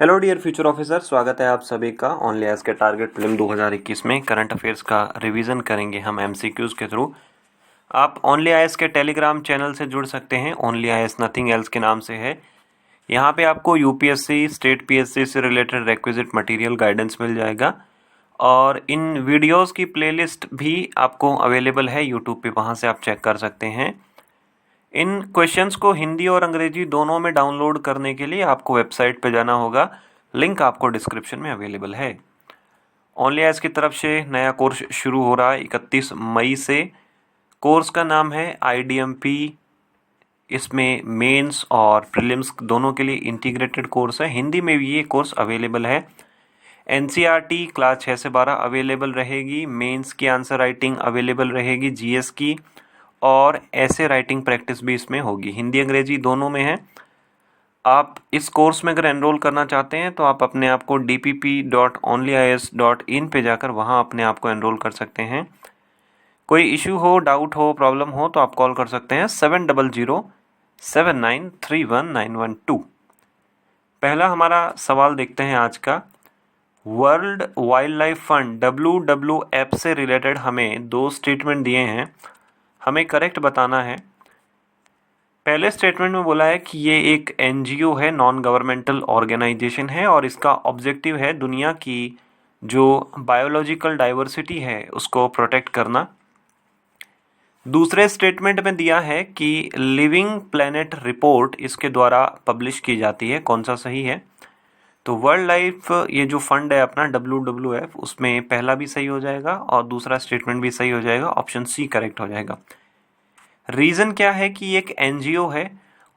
Hello dear future officer, स्वागत है आप सभी का ओनली आईएएस के टारगेट प्रीलिम 2021 में। करंट अफेयर्स का रिवीजन करेंगे हम एमसीक्यूज के थ्रू। आप ओनली आईएएस के टेलीग्राम चैनल से जुड़ सकते हैं। ओनली आईएएस नथिंग एल्स के नाम से है। यहाँ पे आपको यूपीएससी, स्टेट पीएससी से रिलेटेड रिक्विजिट मटेरियल गाइडेंस मिल जाएगा और इन वीडियोज़ की प्लेलिस्ट भी आपको अवेलेबल है यूट्यूब पे, वहाँ से आप चेक कर सकते हैं। इन क्वेश्चंस को हिंदी और अंग्रेजी दोनों में डाउनलोड करने के लिए आपको वेबसाइट पे जाना होगा। लिंक आपको डिस्क्रिप्शन में अवेलेबल है। ओनली आईएएस की तरफ से नया कोर्स शुरू हो रहा है 31 मई से। कोर्स का नाम है IDMP। इसमें मेंस और प्रीलिम्स दोनों के लिए इंटीग्रेटेड कोर्स है। हिंदी में भी ये कोर्स अवेलेबल है। NCERT क्लास 6 से 12 अवेलेबल रहेगी। मेंस की आंसर राइटिंग अवेलेबल रहेगी, GS की, और ऐसे राइटिंग प्रैक्टिस भी इसमें होगी। हिंदी अंग्रेजी दोनों में है। आप इस कोर्स में अगर एनरोल करना चाहते हैं तो आप अपने आप को dpp.onlyias.in पे जाकर वहाँ अपने आप को एनरोल कर सकते हैं। कोई इशू हो, डाउट हो, प्रॉब्लम हो तो आप कॉल कर सकते हैं 7007931912। पहला हमारा सवाल देखते हैं आज का। World wild life fund WWF से रिलेटेड हमें 2 स्टेटमेंट दिए हैं, हमें करेक्ट बताना है। पहले स्टेटमेंट में बोला है कि ये एक NGO है, नॉन गवर्नमेंटल ऑर्गेनाइजेशन है और इसका ऑब्जेक्टिव है दुनिया की जो बायोलॉजिकल डाइवर्सिटी है उसको प्रोटेक्ट करना। दूसरे स्टेटमेंट में दिया है कि लिविंग प्लेनेट रिपोर्ट इसके द्वारा पब्लिश की जाती है। कौन सा सही है? तो वर्ल्ड लाइफ ये जो फंड है अपना WWF, उसमें पहला भी सही हो जाएगा और दूसरा स्टेटमेंट भी सही हो जाएगा। ऑप्शन सी करेक्ट हो जाएगा। रीज़न क्या है कि एक NGO है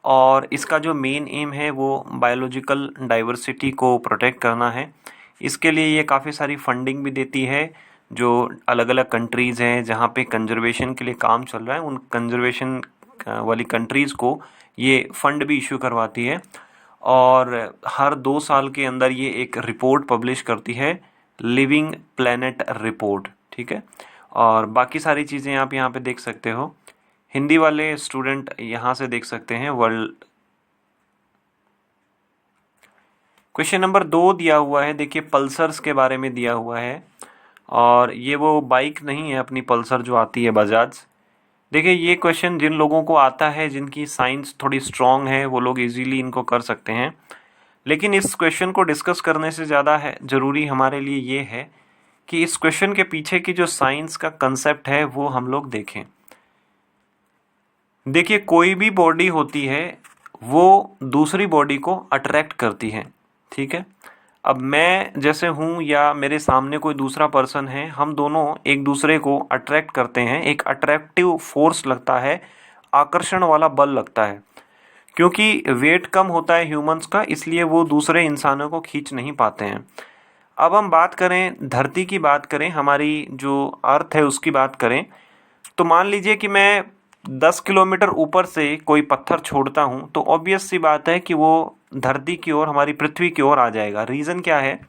और इसका जो मेन एम है वो बायोलॉजिकल डाइवर्सिटी को प्रोटेक्ट करना है। इसके लिए ये काफ़ी सारी फंडिंग भी देती है। जो अलग अलग कंट्रीज़ हैं जहाँ पे कंजर्वेशन के लिए काम चल रहा है, उन कंजर्वेशन वाली कंट्रीज़ को ये फंड भी इशू करवाती है और हर 2 साल के अंदर ये एक रिपोर्ट पब्लिश करती है, लिविंग प्लेनेट रिपोर्ट। ठीक है, और बाकी सारी चीज़ें आप यहाँ पे देख सकते हो। हिंदी वाले स्टूडेंट यहाँ से देख सकते हैं वर्ल्ड। क्वेश्चन नंबर 2 दिया हुआ है, देखिए पल्सर्स के बारे में दिया हुआ है और ये वो बाइक नहीं है अपनी पल्सर जो आती है बजाज। देखिए ये क्वेश्चन जिन लोगों को आता है, जिनकी साइंस थोड़ी स्ट्रॉन्ग है, वो लोग इजीली इनको कर सकते हैं। लेकिन इस क्वेश्चन को डिस्कस करने से ज़्यादा है ज़रूरी हमारे लिए ये है कि इस क्वेश्चन के पीछे की जो साइंस का कंसेप्ट है वो हम लोग देखें। देखिए कोई भी बॉडी होती है वो दूसरी बॉडी को अट्रैक्ट करती है। ठीक है, अब मैं जैसे हूँ या मेरे सामने कोई दूसरा पर्सन है, हम दोनों एक दूसरे को अट्रैक्ट करते हैं। एक अट्रैक्टिव फोर्स लगता है, आकर्षण वाला बल लगता है। क्योंकि वेट कम होता है ह्यूमंस का, इसलिए वो दूसरे इंसानों को खींच नहीं पाते हैं। अब हम बात करें धरती की, बात करें हमारी जो अर्थ है उसकी बात करें, तो मान लीजिए कि मैं 10 किलोमीटर ऊपर से कोई पत्थर छोड़ता हूँ तो ऑब्वियस सी बात है कि वो धरती की ओर, हमारी पृथ्वी की ओर आ जाएगा। रीज़न क्या है?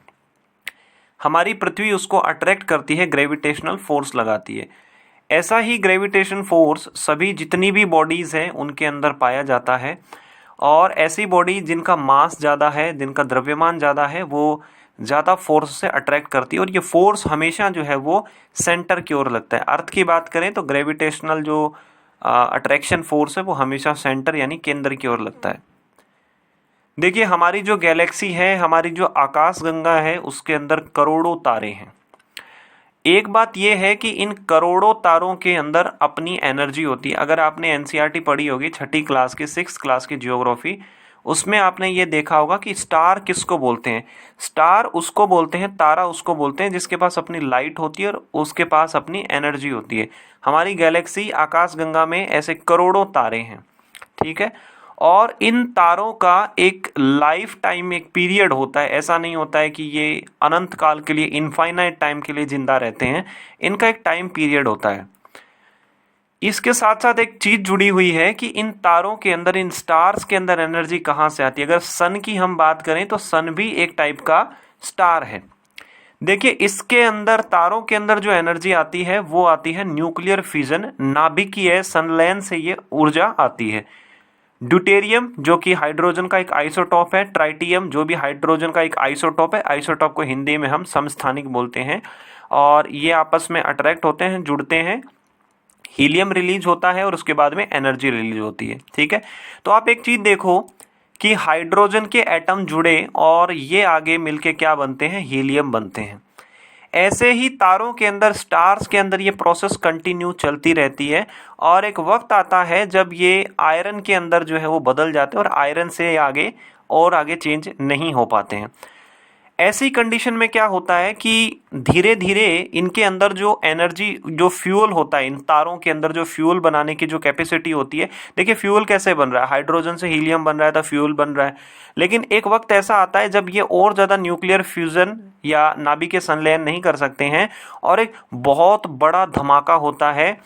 हमारी पृथ्वी उसको अट्रैक्ट करती है, ग्रेविटेशनल फोर्स लगाती है। ऐसा ही ग्रेविटेशन फोर्स सभी जितनी भी बॉडीज़ हैं उनके अंदर पाया जाता है और ऐसी बॉडी जिनका मास ज़्यादा है, जिनका द्रव्यमान ज़्यादा है, वो ज़्यादा फोर्स से अट्रैक्ट करती है और ये फोर्स हमेशा जो है वो सेंटर की ओर लगता है। अर्थ की बात करें तो ग्रेविटेशनल जो अट्रैक्शन फोर्स है वो हमेशा सेंटर यानी केंद्र की ओर लगता है। देखिए हमारी जो गैलेक्सी है, हमारी जो आकाशगंगा है, उसके अंदर करोड़ों तारे हैं। एक बात यह है कि इन करोड़ों तारों के अंदर अपनी एनर्जी होती है। अगर आपने NCERT पढ़ी होगी 6ठी क्लास की, 6th क्लास की ज्योग्राफी, उसमें आपने ये देखा होगा कि स्टार किसको बोलते हैं। स्टार उसको बोलते हैं, तारा उसको बोलते हैं जिसके पास अपनी लाइट होती है और उसके पास अपनी एनर्जी होती है। हमारी गैलेक्सी आकाशगंगा में ऐसे करोड़ों तारे हैं। ठीक है, और इन तारों का एक लाइफ टाइम, एक पीरियड होता है। ऐसा नहीं होता है कि ये अनंत काल के लिए, इनफाइनाइट टाइम के लिए जिंदा रहते हैं। इनका एक टाइम पीरियड होता है। इसके साथ साथ एक चीज जुड़ी हुई है कि इन तारों के अंदर, इन स्टार्स के अंदर एनर्जी कहाँ से आती है। अगर सन की हम बात करें तो सन भी एक टाइप का स्टार है। देखिए इसके अंदर, तारों के अंदर जो एनर्जी आती है वो आती है न्यूक्लियर फिजन, नाभिकीय संलयन से ये ऊर्जा आती है। ड्यूटेरियम जो कि हाइड्रोजन का एक आइसोटॉप है, ट्राइटियम जो भी हाइड्रोजन का एक आइसोटॉप है, आइसोटॉप को हिंदी में हम समस्थानिक बोलते हैं, और ये आपस में अट्रैक्ट होते हैं, जुड़ते हैं, हीलियम रिलीज होता है और उसके बाद में एनर्जी रिलीज होती है। ठीक है, तो आप एक चीज देखो कि हाइड्रोजन के एटम जुड़े और ये आगे मिलके क्या बनते हैं, हीलियम बनते हैं। ऐसे ही तारों के अंदर, स्टार्स के अंदर ये प्रोसेस कंटिन्यू चलती रहती है और एक वक्त आता है जब ये आयरन के अंदर जो है वो बदल जाते हैं और आयरन से आगे और आगे चेंज नहीं हो पाते हैं। ऐसी कंडीशन में क्या होता है कि धीरे धीरे इनके अंदर जो एनर्जी, जो फ्यूल होता है, इन तारों के अंदर जो फ्यूल बनाने की जो कैपेसिटी होती है, देखिए फ्यूल कैसे बन रहा है, हाइड्रोजन से हीलियम बन रहा है तो फ्यूल बन रहा है, लेकिन एक वक्त ऐसा आता है जब ये और ज़्यादा न्यूक्लियर फ्यूजन या नाभिकीय संलयन नहीं कर सकते हैं और एक बहुत बड़ा धमाका होता है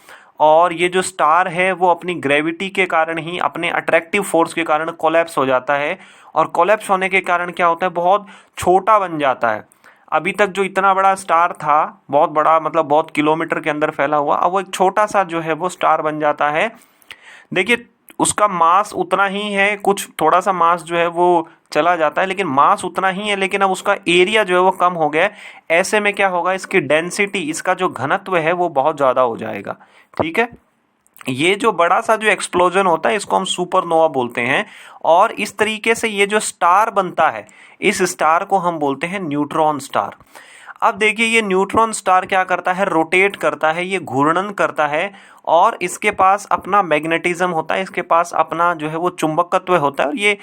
और ये जो स्टार है वो अपनी ग्रेविटी के कारण ही, अपने अट्रैक्टिव फोर्स के कारण कोलैप्स हो जाता है और कोलैप्स होने के कारण क्या होता है, बहुत छोटा बन जाता है। अभी तक जो इतना बड़ा स्टार था, बहुत बड़ा मतलब बहुत किलोमीटर के अंदर फैला हुआ, अब वो एक छोटा सा जो है वो स्टार बन जाता है। देखिए उसका मास उतना ही है, कुछ थोड़ा सा मास जो है वो चला जाता है, लेकिन मास उतना ही है, लेकिन अब उसका एरिया जो है वो कम हो गया है। ऐसे में क्या होगा, इसकी डेंसिटी, इसका जो घनत्व है वो बहुत ज़्यादा हो जाएगा। ठीक है, ये जो बड़ा सा जो एक्सप्लोजन होता है इसको हम सुपरनोवा बोलते हैं और इस तरीके से ये जो स्टार बनता है, इस स्टार को हम बोलते हैं न्यूट्रॉन स्टार। अब देखिए ये न्यूट्रॉन स्टार क्या करता है, रोटेट करता है, ये घूर्णन करता है और इसके पास अपना मैग्नेटिज्म होता है, इसके पास अपना जो है वो चुंबकत्व होता है और ये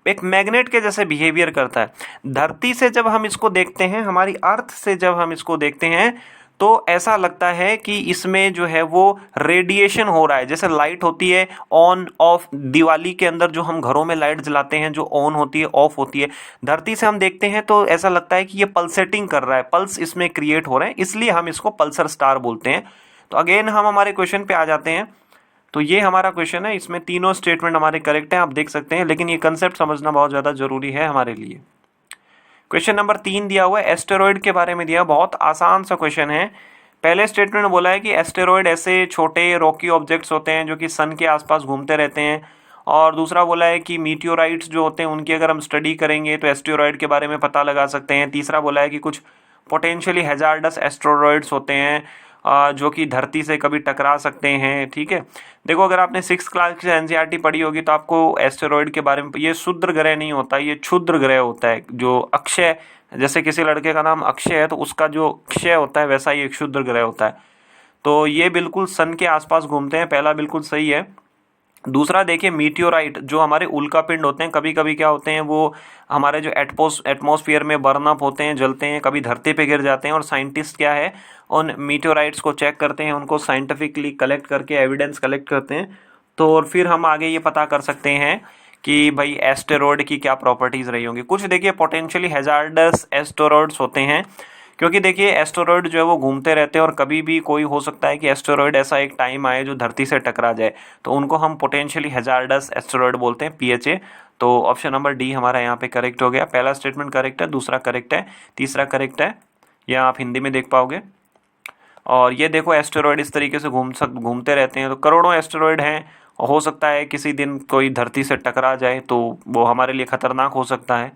एक मैग्नेट के जैसे बिहेवियर करता है। धरती से जब हम इसको देखते हैं, हमारी अर्थ से जब हम इसको देखते हैं तो ऐसा लगता है कि इसमें जो है वो रेडिएशन हो रहा है, जैसे लाइट होती है ऑन ऑफ, दिवाली के अंदर जो हम घरों में लाइट जलाते हैं जो ऑन होती है ऑफ होती है, धरती से हम देखते हैं तो ऐसा लगता है कि ये पल्सेटिंग कर रहा है, पल्स इसमें क्रिएट हो रहे हैं, इसलिए हम इसको पल्सर स्टार बोलते हैं। तो अगेन हम हमारे क्वेश्चन पे आ जाते हैं। तो ये हमारा क्वेश्चन है, इसमें तीनों स्टेटमेंट हमारे करेक्ट हैं, आप देख सकते हैं, लेकिन ये कंसेप्ट समझना बहुत ज़्यादा जरूरी है हमारे लिए। क्वेश्चन नंबर 3 दिया हुआ है, एस्टेरॉयड के बारे में दिया, बहुत आसान सा क्वेश्चन है। पहले स्टेटमेंट में बोला है कि एस्टेरॉयड ऐसे छोटे रॉकी ऑब्जेक्ट्स होते हैं जो कि सन के आसपास घूमते रहते हैं, और दूसरा बोला है कि मीटियोराइट्स जो होते हैं उनकी अगर हम स्टडी करेंगे तो एस्टेरॉयड के बारे में पता लगा सकते हैं। तीसरा बोला है कि कुछ पोटेंशियली हैजार्डस एस्टेरॉयड्स होते हैं जो कि धरती से कभी टकरा सकते हैं। ठीक है, देखो अगर आपने 6th क्लास की एनसीईआरटी पढ़ी होगी तो आपको एस्टेरॉयड के बारे में, ये क्षुद्र ग्रह नहीं होता, ये क्षुद्र ग्रह होता है। जो अक्षय, जैसे किसी लड़के का नाम अक्षय है तो उसका जो क्षय होता है वैसा ही एक क्षुद्र ग्रह होता है। तो ये बिल्कुल सन के आसपास घूमते हैं, पहला बिल्कुल सही है। दूसरा देखिए मीटियोराइट जो हमारे उल्का पिंड होते हैं, कभी कभी क्या होते हैं वो हमारे जो एटमॉस्फेयर में बर्न अप होते हैं, जलते हैं, कभी धरती पे गिर जाते हैं, और साइंटिस्ट क्या है उन मीटियोराइट्स को चेक करते हैं, उनको साइंटिफिकली कलेक्ट करके एविडेंस कलेक्ट करते हैं, तो और फिर हम आगे ये पता कर सकते हैं कि भाई एस्टेरॉयड की क्या प्रॉपर्टीज़ रही होंगी। कुछ देखिए पोटेंशियली हैजार्डस एस्टेरॉयड्स होते हैं, क्योंकि देखिए एस्टेरॉयड जो है वो घूमते रहते हैं और कभी भी कोई हो सकता है कि एस्टेरॉयड ऐसा एक टाइम आए जो धरती से टकरा जाए, तो उनको हम पोटेंशियली हैजार्डस एस्टेरॉयड बोलते हैं, PHA। तो ऑप्शन नंबर डी हमारा यहाँ पे करेक्ट हो गया। पहला स्टेटमेंट करेक्ट है, दूसरा करेक्ट है, तीसरा करेक्ट है, यह आप हिंदी में देख पाओगे। और ये देखो एस्टेरॉयड इस तरीके से घूमते रहते हैं, तो करोड़ों एस्टेरॉयड हैं, हो सकता है किसी दिन कोई धरती से टकरा जाए तो वो हमारे लिए खतरनाक हो सकता है।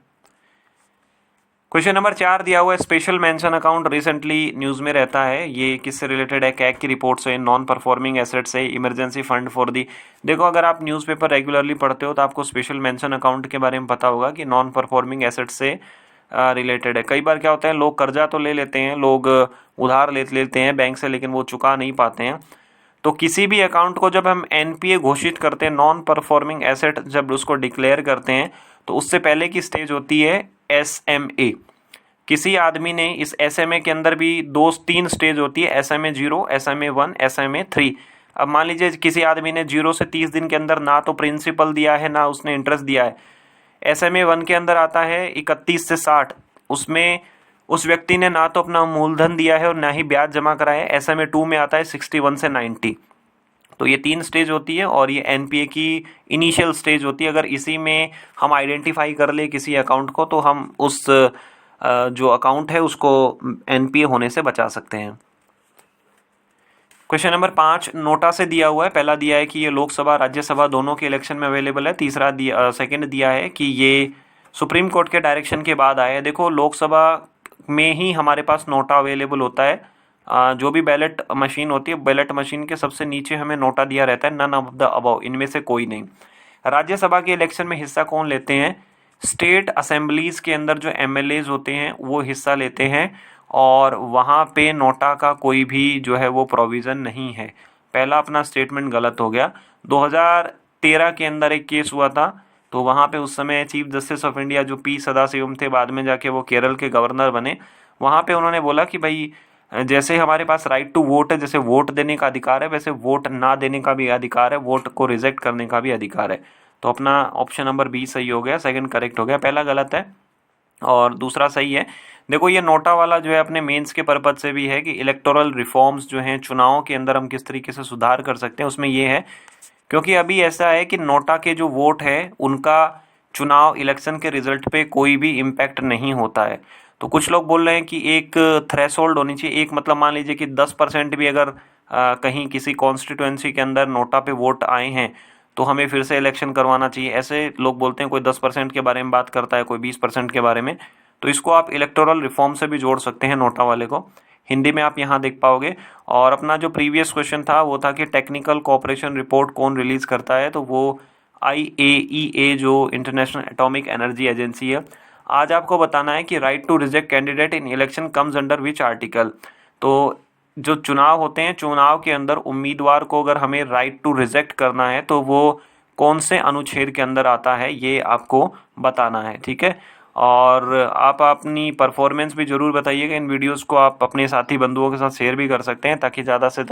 क्वेश्चन नंबर 4 दिया हुआ है, special mention account recently news में रहता है, ये किससे रिलेटेड है, कैग की रिपोर्ट से, नॉन परफॉर्मिंग एसेट से, इमरजेंसी फंड फॉर दी। देखो अगर आप न्यूज़पेपर रेगुलरली पढ़ते हो तो आपको स्पेशल मेंशन अकाउंट के बारे में पता होगा कि नॉन परफॉर्मिंग एसेट से रिलेटेड है। कई बार क्या होता है, लोग कर्जा तो ले लेते हैं, लोग उधार ले लेते हैं बैंक से, लेकिन वो चुका नहीं पाते हैं। तो किसी भी अकाउंट को जब हम NPA घोषित करते हैं, नॉन परफॉर्मिंग एसेट जब उसको डिक्लेयर करते हैं, तो उससे पहले की स्टेज होती है SMA। किसी आदमी ने इस SMA के अंदर भी 2-3 स्टेज होती है, SMA 0, SMA 1, SMA 3। अब मान लीजिए किसी आदमी ने 0 से 30 दिन के अंदर ना तो प्रिंसिपल दिया है ना उसने इंटरेस्ट दिया है। SMA 1 के अंदर आता है 31 से 60, उसमें उस व्यक्ति ने ना तो अपना मूलधन दिया है और ना ही ब्याज जमा कराया है। SMA 2 में आता है 61 से 90। तो ये 3 स्टेज होती है और ये NPA की इनिशियल स्टेज होती है। अगर इसी में हम आइडेंटिफाई कर ले किसी अकाउंट को तो हम उस जो अकाउंट है उसको NPA होने से बचा सकते हैं। क्वेश्चन नंबर 5 नोटा से दिया हुआ है। पहला दिया है कि ये लोकसभा राज्यसभा दोनों के इलेक्शन में अवेलेबल है। सेकंड दिया है कि ये सुप्रीम कोर्ट के डायरेक्शन के बाद आया है। देखो लोकसभा में ही हमारे पास नोटा अवेलेबल होता है। जो भी बैलेट मशीन होती है, बैलेट मशीन के सबसे नीचे हमें नोटा दिया रहता है, नन ऑफ द अबव, इनमें से कोई नहीं। राज्यसभा के इलेक्शन में हिस्सा कौन लेते हैं? स्टेट असेंबलीज के अंदर जो एमएलएज होते हैं वो हिस्सा लेते हैं, और वहाँ पे नोटा का कोई भी जो है वो प्रोविज़न नहीं है। पहला अपना स्टेटमेंट गलत हो गया। 2013 के अंदर एक केस हुआ था, तो वहाँ पे उस समय चीफ जस्टिस ऑफ इंडिया जो पी सदाशिवम थे, बाद में जाके वो केरल के गवर्नर बने, वहाँ पे उन्होंने बोला कि भाई जैसे हमारे पास राइट टू वोट है, जैसे वोट देने का अधिकार है, वैसे वोट ना देने का भी अधिकार है, वोट को रिजेक्ट करने का भी अधिकार है। तो अपना ऑप्शन नंबर बी सही हो गया, सेकंड करेक्ट हो गया। पहला गलत है और दूसरा सही है। देखो ये नोटा वाला जो है अपने मेंस के पर्पज से भी है कि इलेक्टोरल रिफॉर्म्स जो हैं, चुनावों के अंदर हम किस तरीके से सुधार कर सकते हैं, उसमें ये है। क्योंकि अभी ऐसा है कि नोटा के जो वोट है उनका चुनाव इलेक्शन के रिजल्ट पे कोई भी इम्पैक्ट नहीं होता है। तो कुछ लोग बोल रहे हैं कि एक थ्रेशोल्ड होनी चाहिए, एक मतलब मान लीजिए कि 10% भी अगर कहीं किसी कॉन्स्टिट्यूएंसी के अंदर नोटा पे वोट आए हैं तो हमें फिर से इलेक्शन करवाना चाहिए। ऐसे लोग बोलते हैं, कोई 10% के बारे में बात करता है, कोई 20% के बारे में। तो इसको आप इलेक्टोरल रिफॉर्म से भी जोड़ सकते हैं, नोटा वाले को। हिंदी में आप यहाँ देख पाओगे। और अपना जो प्रीवियस क्वेश्चन था वो था कि टेक्निकल कोऑपरेशन रिपोर्ट कौन रिलीज़ करता है, तो वो IAEA जो इंटरनेशनल एटॉमिक एनर्जी एजेंसी है। आज आपको बताना है कि right to reject candidate in election comes under which article. तो जो चुनाव होते हैं, चुनाव के अंदर उम्मीदवार को अगर हमें राइट टू रिजेक्ट करना है तो वो कौन से अनुच्छेद के अंदर आता है, ये आपको बताना है, ठीक है। और आप अपनी परफॉर्मेंस भी ज़रूर बताइएगा। इन वीडियोस को आप अपने साथी बंधुओं के साथ शेयर भी कर सकते हैं ताकि ज़्यादा से